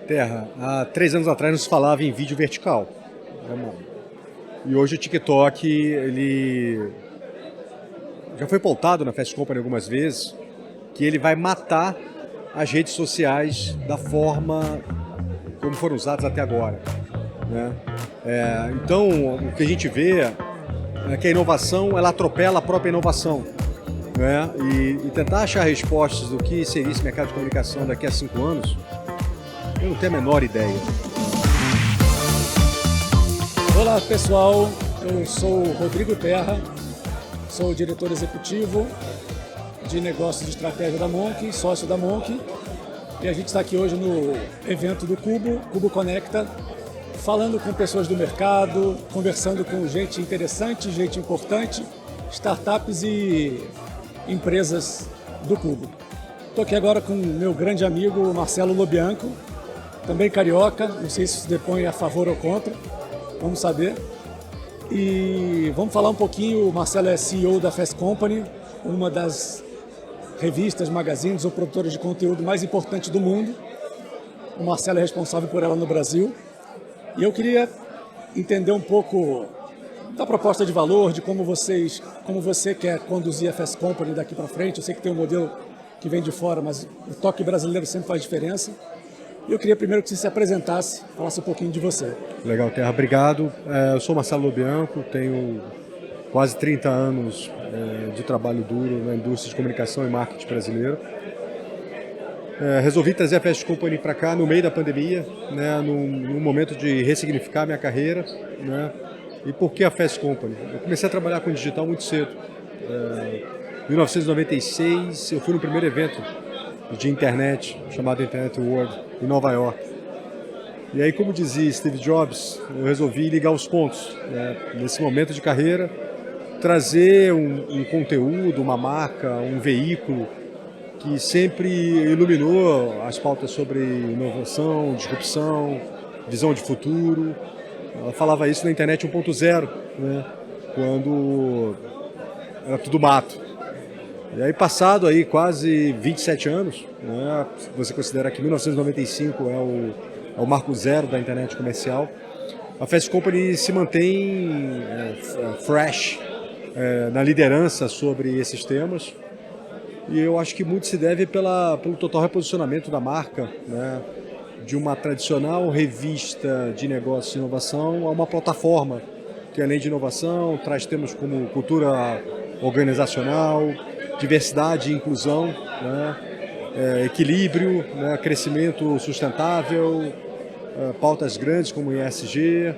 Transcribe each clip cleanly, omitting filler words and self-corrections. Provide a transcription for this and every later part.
Terra, há 3 anos atrás não se falava em vídeo vertical. E hoje o TikTok, ele já foi pautado na Fast Company algumas vezes, que ele vai matar as redes sociais da forma como foram usadas até agora, né? Então, o que a gente vê é que a inovação, ela atropela a própria inovação, né? E tentar achar respostas do que seria esse mercado de comunicação daqui a 5 anos, eu não tenho a menor ideia. Olá pessoal, eu sou o Rodrigo Terra, sou o diretor executivo de negócios de estratégia da Monk, sócio da Monk, e a gente está aqui hoje no evento do Cubo Conecta, falando com pessoas do mercado, conversando com gente interessante, gente importante, startups e empresas do Cubo. Estou aqui agora com meu grande amigo Marcelo Lobianco, também carioca, não sei se se depõe a favor ou contra, vamos saber. E vamos falar um pouquinho, o Marcelo é CEO da Fast Company, uma das revistas, magazines ou produtoras de conteúdo mais importantes do mundo. O Marcelo é responsável por ela no Brasil. E eu queria entender um pouco da proposta de valor, de como você quer conduzir a Fast Company daqui para frente. Eu sei que tem um modelo que vem de fora, mas o toque brasileiro sempre faz diferença. E eu queria primeiro que você se apresentasse, falasse um pouquinho de você. Legal, Terra, obrigado. Eu sou Marcelo Lobianco, tenho quase 30 anos de trabalho duro na indústria de comunicação e marketing brasileiro. Resolvi trazer a Fast Company para cá no meio da pandemia, né, num momento de ressignificar minha carreira, né. E por que a Fast Company? Eu comecei a trabalhar com digital muito cedo. Em 1996, eu fui no primeiro evento de internet, chamado Internet World, em Nova York. E aí, como dizia Steve Jobs, eu resolvi ligar os pontos, né, nesse momento de carreira, trazer um conteúdo, uma marca, um veículo que sempre iluminou as pautas sobre inovação, disrupção, visão de futuro. Ela falava isso na internet 1.0, né, quando era tudo mato. E aí, passado aí quase 27 anos, né, você considera que 1995 é o marco zero da internet comercial, a Fast Company se mantém fresh na liderança sobre esses temas. E eu acho que muito se deve pelo total reposicionamento da marca, né, de uma tradicional revista de negócios e inovação a uma plataforma que, além de inovação, traz temas como cultura organizacional, diversidade e inclusão, né, equilíbrio, né, crescimento sustentável, pautas grandes como ESG.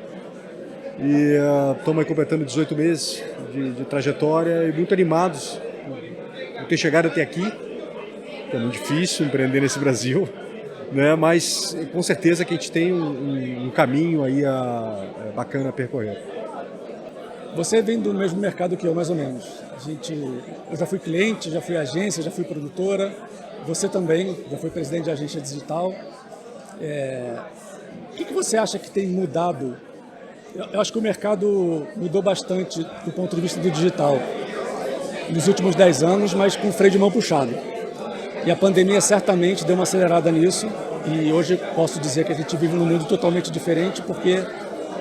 E estamos aí completando 18 meses de trajetória e muito animados por ter chegado até aqui. É muito difícil empreender nesse Brasil, né, mas com certeza que a gente tem um caminho aí bacana a percorrer. Você vem do mesmo mercado que eu, mais ou menos. Eu já fui cliente, já fui agência, já fui produtora. Você também, já foi presidente de agência digital. O que você acha que tem mudado? Eu acho que o mercado mudou bastante do ponto de vista do digital nos últimos 10 anos, mas com o freio de mão puxado. E a pandemia certamente deu uma acelerada nisso. E hoje posso dizer que a gente vive num mundo totalmente diferente, porque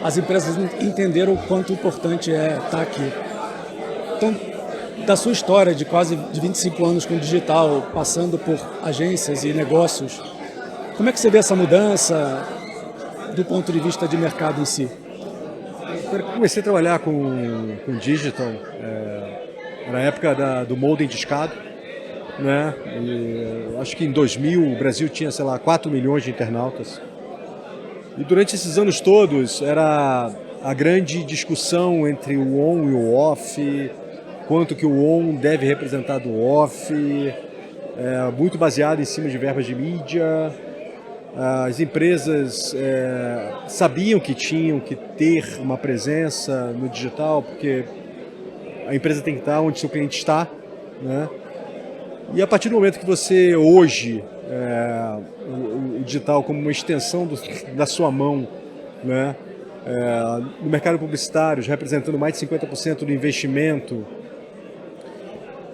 as empresas entenderam o quanto importante é estar aqui. Então, da sua história de quase 25 anos com digital, passando por agências e negócios, como é que você vê essa mudança do ponto de vista de mercado em si? Eu comecei a trabalhar com digital na época do modem discado, né? E acho que em 2000 o Brasil tinha, sei lá, 4 milhões de internautas. E durante esses anos todos era a grande discussão entre o on e o off, quanto que o on deve representar do off, muito baseado em cima de verbas de mídia. As empresas sabiam que tinham que ter uma presença no digital, porque a empresa tem que estar onde seu cliente está, né? E a partir do momento que você hoje o digital como uma extensão da sua mão, né, no mercado publicitário, representando mais de 50% do investimento,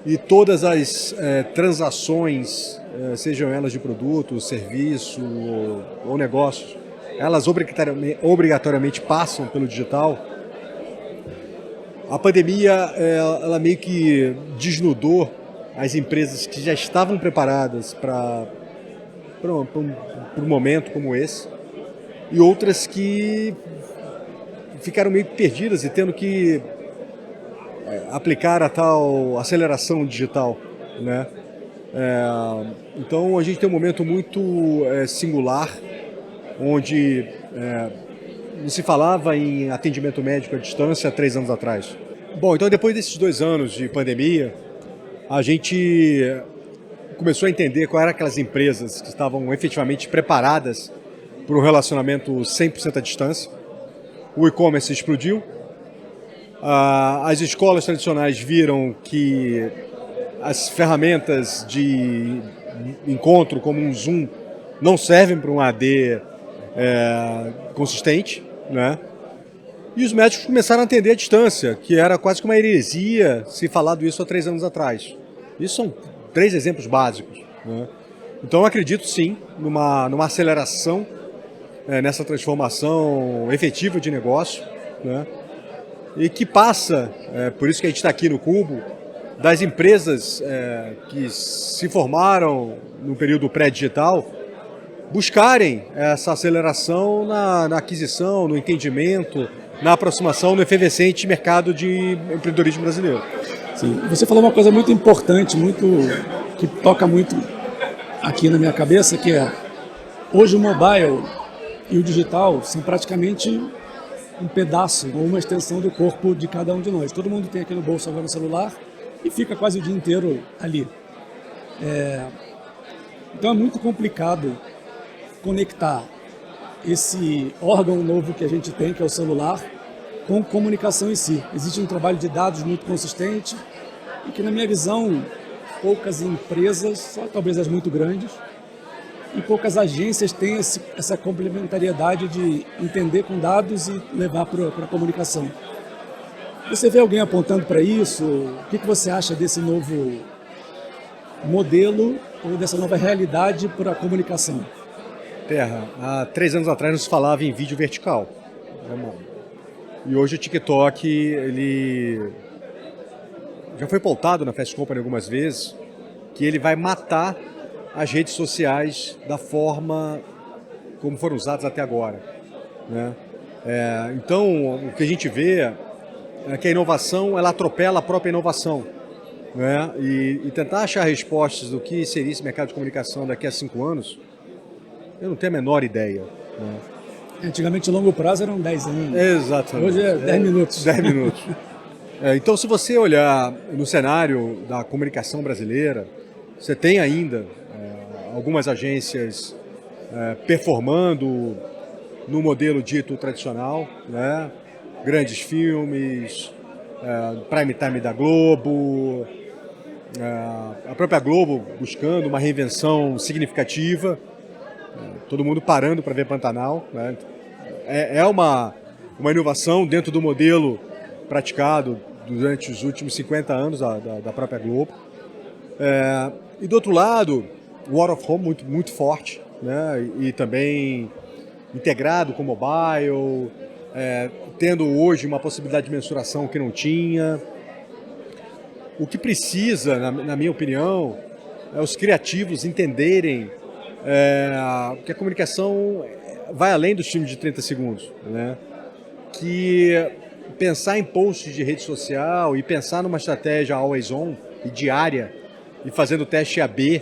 e todas as transações, sejam elas de produto, serviço ou negócios, elas obrigatoriamente passam pelo digital. A pandemia, ela meio que desnudou as empresas que já estavam preparadas para um momento como esse, e outras que ficaram meio perdidas e tendo que aplicar a tal aceleração digital, né? Então a gente tem um momento muito singular, onde não se falava em atendimento médico à distância há 3 anos atrás. Bom, então depois desses 2 anos de pandemia, a gente começou a entender quais eram aquelas empresas que estavam efetivamente preparadas para um relacionamento 100% à distância. O e-commerce explodiu, as escolas tradicionais viram que as ferramentas de encontro, como um Zoom, não servem para um AD consistente, né? E os médicos começaram a atender à distância, que era quase que uma heresia se falado isso há 3 anos atrás. Isso são 3 exemplos básicos, né? Então eu acredito sim numa aceleração nessa transformação efetiva de negócio, né? E que passa, por isso que a gente está aqui no Cubo, das empresas que se formaram no período pré-digital, buscarem essa aceleração na aquisição, no entendimento, na aproximação no efervescente mercado de empreendedorismo brasileiro. Sim, você falou uma coisa muito importante, que toca muito aqui na minha cabeça, que é hoje o mobile e o digital são praticamente um pedaço ou uma extensão do corpo de cada um de nós. Todo mundo tem aqui no bolso agora um celular e fica quase o dia inteiro ali. Então é muito complicado conectar esse órgão novo que a gente tem, que é o celular, com comunicação em si. Existe um trabalho de dados muito consistente e que, na minha visão, poucas empresas, só talvez as muito grandes, e poucas agências têm essa complementariedade de entender com dados e levar para a comunicação. Você vê alguém apontando para isso? O que você acha desse novo modelo ou dessa nova realidade para a comunicação? Terra, há 3 anos atrás não se falava em vídeo vertical. E hoje o TikTok, ele já foi pautado na Fast Company algumas vezes, que ele vai matar as redes sociais da forma como foram usadas até agora, né? Então, o que a gente vê é que a inovação, ela atropela a própria inovação, né? E tentar achar respostas do que seria esse mercado de comunicação daqui a 5 anos, eu não tenho a menor ideia, né? Antigamente, longo prazo eram 10 anos. Exatamente. Hoje é 10 minutos. 10 minutos. Então, se você olhar no cenário da comunicação brasileira, você tem ainda algumas agências performando no modelo dito tradicional, né? Grandes filmes, prime time da Globo, a própria Globo buscando uma reinvenção significativa, todo mundo parando para ver Pantanal, né? É uma inovação dentro do modelo praticado durante os últimos 50 anos da própria Globo. E do outro lado, o Out of Home muito, muito forte, né? E também integrado com mobile, tendo hoje uma possibilidade de mensuração que não tinha. O que precisa, na minha opinião, é os criativos entenderem que a comunicação vai além dos filmes de 30 segundos, né? Que pensar em posts de rede social e pensar numa estratégia always on e diária e fazendo teste AB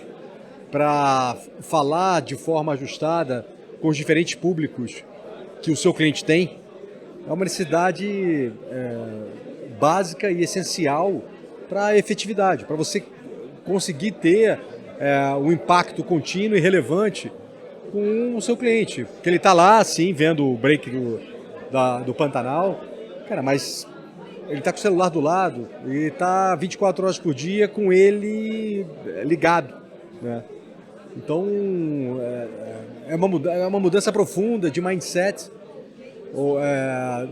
para falar de forma ajustada com os diferentes públicos que o seu cliente tem, é uma necessidade básica e essencial para a efetividade, para você conseguir ter um impacto contínuo e relevante com o seu cliente. Porque ele está lá, sim, vendo o break do Pantanal, cara, mas ele está com o celular do lado e está 24 horas por dia com ele ligado, né? Então, é uma mudança profunda de mindset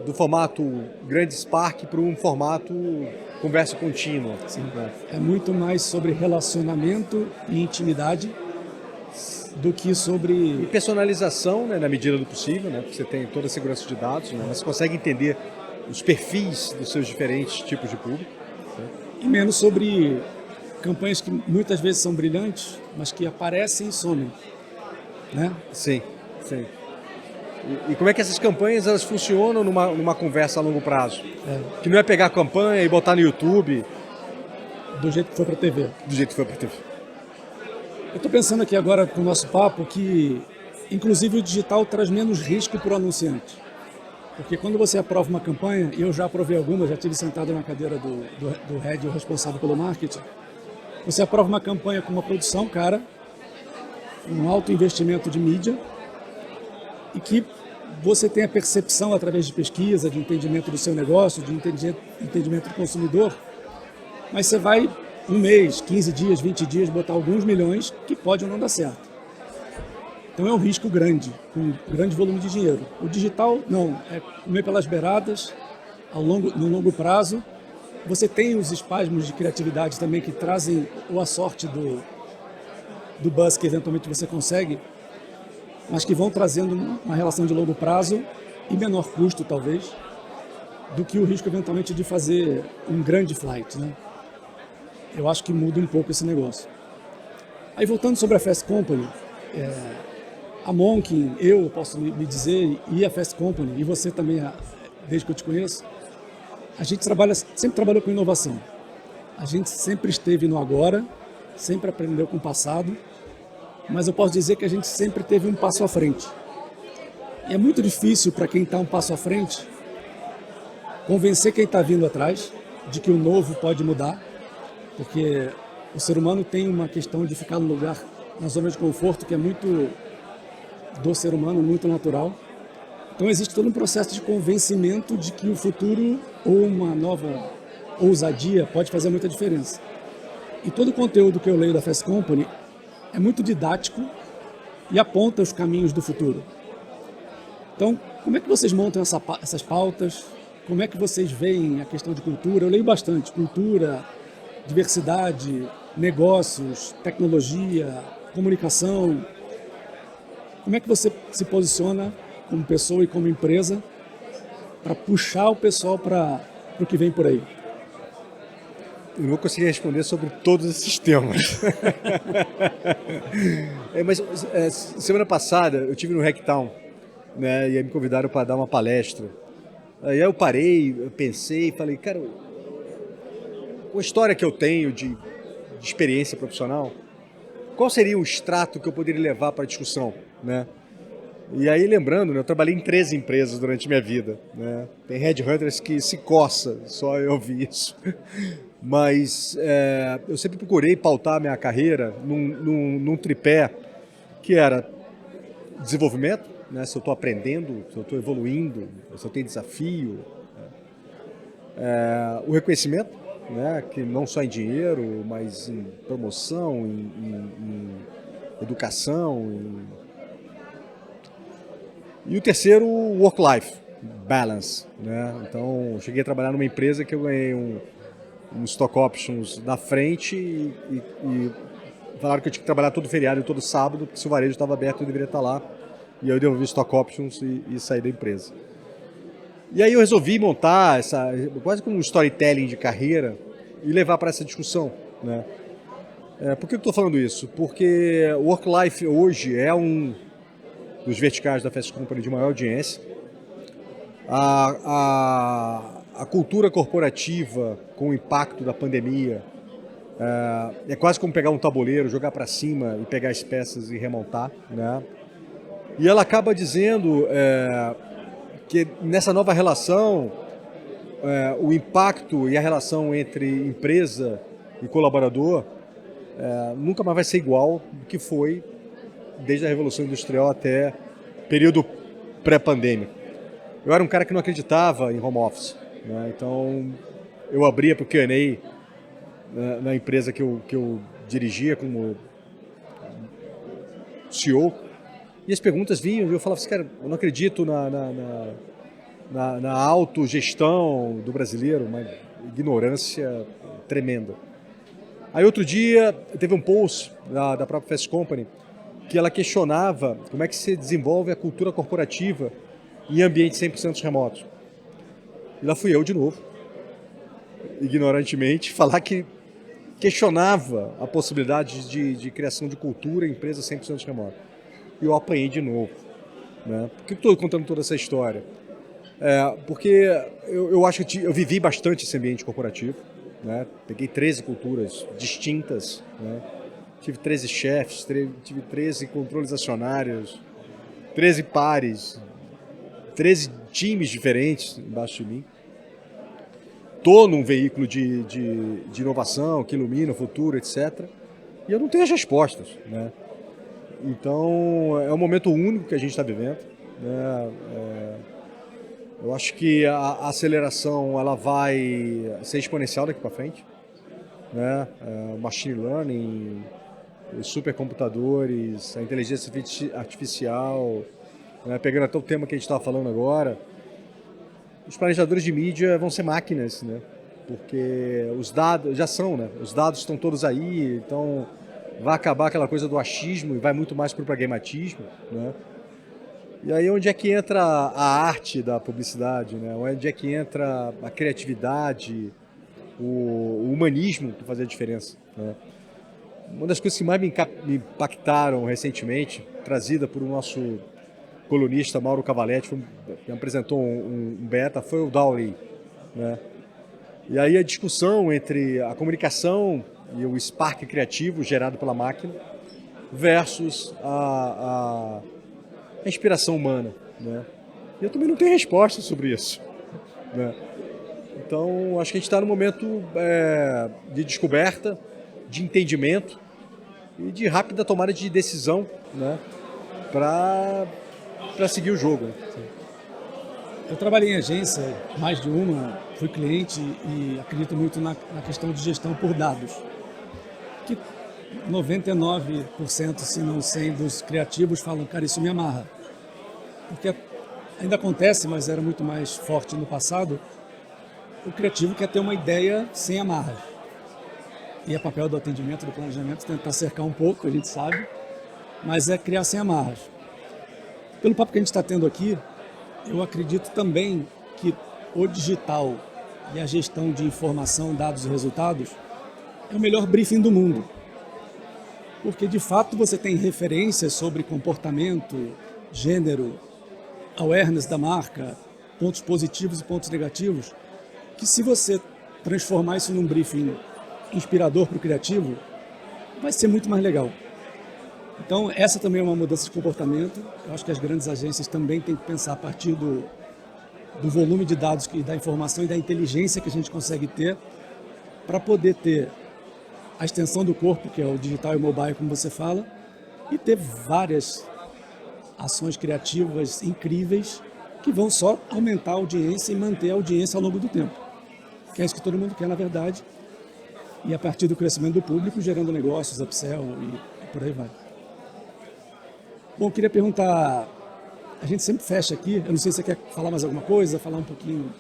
do formato grande Spark para um formato conversa contínua. Sim. É muito mais sobre relacionamento e intimidade do que sobre... E personalização, né, na medida do possível, né, porque você tem toda a segurança de dados, né, mas você consegue entender os perfis dos seus diferentes tipos de público. Né? E menos sobre campanhas que muitas vezes são brilhantes, mas que aparecem e somem. Né? Sim, sim. E como é que essas campanhas elas funcionam numa conversa a longo prazo? Que não é pegar a campanha e botar no YouTube. Do jeito que foi para a TV. Do jeito que foi para a TV. Eu estou pensando aqui agora com o nosso papo que, inclusive, o digital traz menos risco para o anunciante. Porque quando você aprova uma campanha, e eu já aprovei algumas, já estive sentado na cadeira do head, o responsável pelo marketing, você aprova uma campanha com uma produção cara, um alto investimento de mídia, e que você tem a percepção, através de pesquisa, de entendimento do seu negócio, de entendimento do consumidor, mas você vai um mês, 15 dias, 20 dias, botar alguns milhões que pode ou não dar certo. Então é um risco grande, um grande volume de dinheiro. O digital, não, é comer pelas beiradas, no longo prazo. Você tem os espasmos de criatividade também que trazem a sorte do buzz que eventualmente você consegue, mas que vão trazendo uma relação de longo prazo e menor custo, talvez, do que o risco eventualmente de fazer um grande flight, né? Eu acho que muda um pouco esse negócio. Aí voltando sobre a Fast Company, a Monk, eu posso me dizer, e a Fast Company, e você também, desde que eu te conheço, a gente sempre trabalhou com inovação. A gente sempre esteve no agora, sempre aprendeu com o passado, mas eu posso dizer que a gente sempre teve um passo à frente. E é muito difícil para quem está um passo à frente convencer quem está vindo atrás de que o novo pode mudar, porque o ser humano tem uma questão de ficar no lugar, na zona de conforto, que é muito do ser humano, muito natural. Então existe todo um processo de convencimento de que o futuro ou uma nova ousadia pode fazer muita diferença. E todo o conteúdo que eu leio da Fast Company é muito didático e aponta os caminhos do futuro. Então, como é que vocês montam essas pautas? Como é que vocês veem a questão de cultura? Eu leio bastante. Cultura, diversidade, negócios, tecnologia, comunicação. Como é que você se posiciona como pessoa e como empresa para puxar o pessoal para o que vem por aí? Eu não vou conseguir responder sobre todos esses temas. Mas semana passada eu estive no Hacktown, né, e aí me convidaram para dar uma palestra. Aí eu parei, eu pensei e falei, cara, com a história que eu tenho de experiência profissional, qual seria o extrato que eu poderia levar para a discussão, né? E aí, lembrando, né, eu trabalhei em 13 empresas durante minha vida, né? Tem headhunters que se coça, só eu ouvi isso. Mas eu sempre procurei pautar a minha carreira num tripé que era desenvolvimento, né? Se eu estou aprendendo, se eu estou evoluindo, se eu tenho desafio. O reconhecimento, né? Que não só em dinheiro, mas em promoção, em educação. E o terceiro, work-life balance, né? Então, eu cheguei a trabalhar numa empresa que eu ganhei um stock options na frente e falaram que eu tinha que trabalhar todo feriado e todo sábado, porque se o varejo estava aberto eu deveria estar lá. E aí eu devolvi stock options e saí da empresa. E aí eu resolvi montar quase como um storytelling de carreira e levar para essa discussão, né? Por que eu estou falando isso? Porque o work-life hoje é um dos verticais da Fast Company de maior audiência. A cultura corporativa com o impacto da pandemia é quase como pegar um tabuleiro, jogar para cima e pegar as peças e remontar, né? E ela acaba dizendo que nessa nova relação, o impacto e a relação entre empresa e colaborador nunca mais vai ser igual do que foi desde a Revolução Industrial até período pré-pandêmico. Eu era um cara que não acreditava em home office, né? Então eu abria para o Q&A na empresa que eu dirigia como CEO, e as perguntas vinham e eu falava assim, cara, eu não acredito na autogestão do brasileiro, uma ignorância tremenda. Aí outro dia teve um post da própria Fast Company que ela questionava como é que se desenvolve a cultura corporativa em ambientes 100% remotos. E lá fui eu de novo, ignorantemente, falar que questionava a possibilidade de criação de cultura em empresas 100% remotas. E eu apanhei de novo. Né? Por que estou contando toda essa história? Porque eu acho que eu vivi bastante esse ambiente corporativo. Né? Peguei 13 culturas distintas. Né? Tive 13 chefes, tive 13 controles acionários, 13 pares, 13 times diferentes embaixo de mim. Estou num veículo de inovação que ilumina o futuro, etc. E eu não tenho as respostas. Né? Então, é um momento único que a gente está vivendo. Né? Eu acho que a aceleração ela vai ser exponencial daqui para frente. Né? Machine learning, os supercomputadores, a inteligência artificial, né? Pegando até o tema que a gente estava falando agora, os planejadores de mídia vão ser máquinas, né? Porque os dados já são, né? Os dados estão todos aí, então vai acabar aquela coisa do achismo e vai muito mais para o pragmatismo, né? E aí onde é que entra a arte da publicidade, né? Onde é que entra a criatividade, o humanismo para fazer a diferença, né? Uma das coisas que mais me impactaram recentemente, trazida por um nosso colunista Mauro Cavaletti, que apresentou um beta, foi o DALL-E, né? E aí a discussão entre a comunicação e o spark criativo gerado pela máquina versus a inspiração humana, né? E eu também não tenho resposta sobre isso, né? Então, acho que a gente está num momento de descoberta, de entendimento e de rápida tomada de decisão, né? Para seguir o jogo. Né? Eu trabalhei em agência, mais de uma, fui cliente e acredito muito na questão de gestão por dados. Que 99%, se não 100% dos criativos falam, cara, isso me amarra. Porque ainda acontece, mas era muito mais forte no passado, o criativo quer ter uma ideia sem amarras. E é papel do atendimento, do planejamento, tentar cercar um pouco, a gente sabe, mas é criar sem amarras. Pelo papo que a gente está tendo aqui, eu acredito também que o digital e a gestão de informação, dados e resultados é o melhor briefing do mundo. Porque, de fato, você tem referências sobre comportamento, gênero, awareness da marca, pontos positivos e pontos negativos, que se você transformar isso num briefing inspirador para o criativo, vai ser muito mais legal. Então, essa também é uma mudança de comportamento. Eu acho que as grandes agências também têm que pensar a partir do volume de dados, da informação e da inteligência que a gente consegue ter para poder ter a extensão do corpo, que é o digital e o mobile, como você fala, e ter várias ações criativas incríveis que vão só aumentar a audiência e manter a audiência ao longo do tempo. Que é isso que todo mundo quer, na verdade. E a partir do crescimento do público, gerando negócios, upsell e por aí vai. Bom, eu queria perguntar, a gente sempre fecha aqui, eu não sei se você quer falar mais alguma coisa, falar um pouquinho...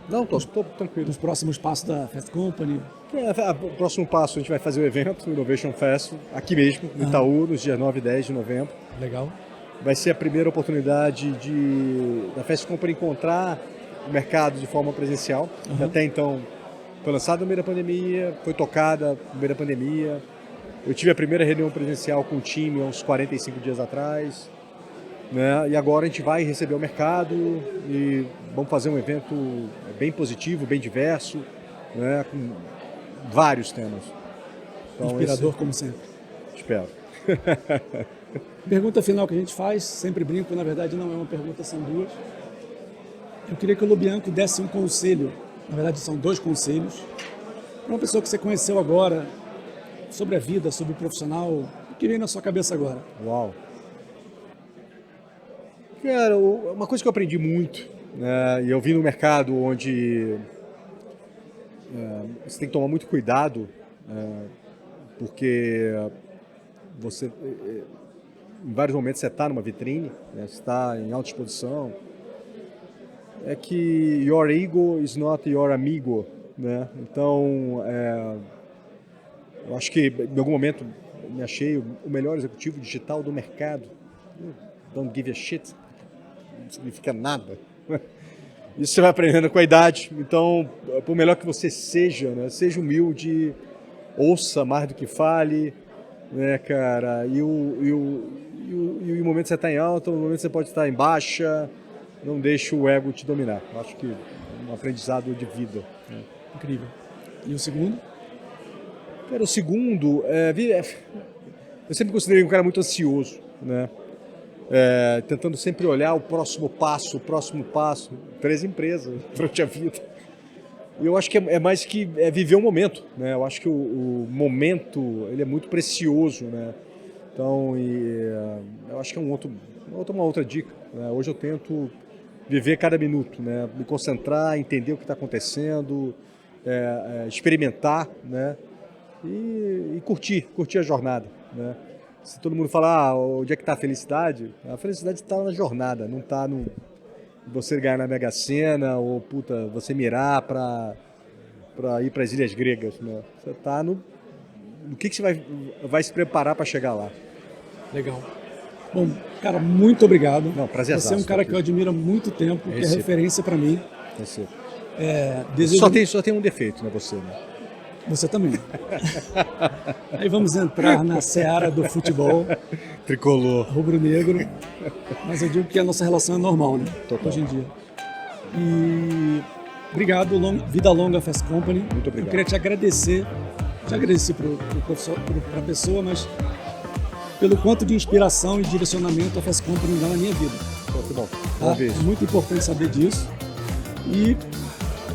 Não, estou tranquilo. Dos próximos passos da Fast Company. O próximo passo, a gente vai fazer o evento, o Innovation Fest, aqui mesmo, no Itaú, nos dias 9 e 10 de novembro. Legal. Vai ser a primeira oportunidade da Fast Company encontrar o mercado de forma presencial. Até então, foi lançado no meio da pandemia, foi tocada no meio da pandemia. Eu tive a primeira reunião presencial com o time há uns 45 dias atrás. Né? E agora a gente vai receber o mercado e vamos fazer um evento bem positivo, bem diverso, né? Com vários temas. Então, inspirador, como sempre. Espero. Pergunta final que a gente faz, sempre brinco, na verdade não é uma pergunta, são duas. Eu queria que o Lobianco desse um conselho, na verdade são dois conselhos, para uma pessoa que você conheceu agora, sobre a vida, sobre o profissional, o que vem na sua cabeça agora? Uau! Cara, uma coisa que eu aprendi muito, né, e eu vim no mercado onde você tem que tomar muito cuidado, porque você, em vários momentos você está numa vitrine, né, você está em alta exposição, é que your ego is not your amigo, né? Então, eu acho que em algum momento me achei o melhor executivo digital do mercado. Don't give a shit. Não significa nada. Isso você vai aprendendo com a idade. Então, por melhor que você seja, né? Seja humilde, ouça mais do que fale, né, cara? E o momento que você está em alta, o momento que você pode estar em baixa, não deixe o ego te dominar. Eu acho que é um aprendizado de vida. Né? Incrível. E o segundo? Cara, o segundo, eu sempre considerei um cara muito ansioso, né? Tentando sempre olhar o próximo passo, 3 empresas durante a vida. E eu acho que é mais que viver o momento, né? Eu acho que o momento ele é muito precioso, né? Então, eu acho que é uma outra dica. Né? Hoje eu tento viver cada minuto, né? Me concentrar, entender o que está acontecendo, experimentar, né? E curtir a jornada, né? Se todo mundo falar onde é que está a felicidade está na jornada, não está no você ganhar na Mega Sena ou você mirar para ir para as Ilhas Gregas, né? Você está no que você vai se preparar para chegar lá. Legal. Bom, cara, muito obrigado. Não, prazer. Você é um cara que eu admiro há muito tempo, que é referência para mim. Só tem um defeito, né, você, né? Você também. Aí vamos entrar na seara do futebol. Tricolor. Rubro-negro. Mas eu digo que a nossa relação é normal, né? Total. Hoje em dia. E obrigado, vida longa Fast Company. Muito obrigado. Eu queria te agradecer. Já agradeci para a pessoa, mas pelo quanto de inspiração e direcionamento a Fast Company dá na minha vida. Muito bom. Tá? É muito importante saber disso. E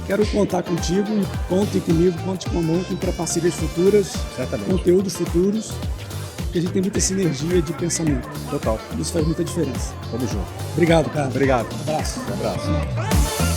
quero contar contigo, conte comigo, conte com a Monkey para parcerias futuras, certamente, conteúdos futuros, porque a gente tem muita sinergia de pensamento. Total. Isso faz muita diferença. Tamo junto. Obrigado, cara. Obrigado. Um abraço. Um abraço.